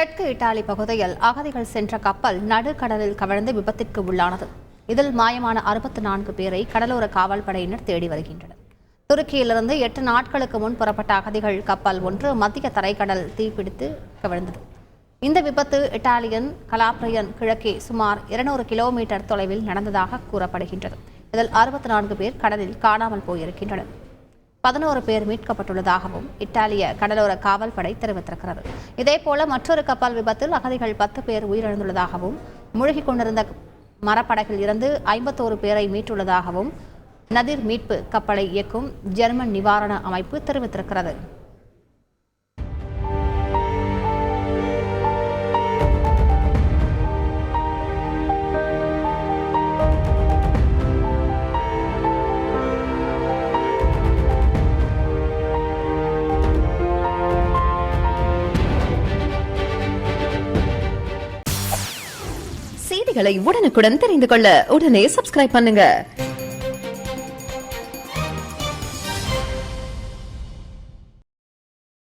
தெற்கு இத்தாலி பகுதியில் அகதிகள் சென்ற கப்பல் நடுக்கடலில் கவிழ்ந்து விபத்திற்கு உள்ளானது. இதில் மாயமான 64 பேரை கடலோர காவல்படையினர் தேடி வருகின்றனர். துருக்கியிலிருந்து 8 நாட்களுக்கு முன் புறப்பட்ட அகதிகள் கப்பல் ஒன்று மத்திய தரைக்கடல் தீப்பிடித்து கவிழ்ந்தது. இந்த விபத்து இத்தாலியன் கலாப்ரியன் கிழக்கே சுமார் 200 கிலோமீட்டர் தொலைவில் நடந்ததாக கூறப்படுகின்றது. இதில் 64 பேர் கடலில் காணாமல் போயிருக்கின்றனர். 11 பேர் மீட்கப்பட்டுள்ளதாகவும் இத்தாலிய கடலோர காவல்படை தெரிவித்திருக்கிறது. இதேபோல மற்றொரு கப்பல் விபத்தில் அகதிகள் 10 பேர் உயிரிழந்துள்ளதாகவும் மூழ்கிக் கொண்டிருந்த மரப்படகில் இருந்து 51 பேரை மீட்டுள்ளதாகவும் நதிர் மீட்பு கப்பலை இயக்கும் ஜெர்மன் நிவாரண அமைப்பு தெரிவித்திருக்கிறது. செய்திகளை உடனுக்குடன் தெரிந்து கொள்ள உடனே சப்ஸ்கிரைப் பண்ணுங்க.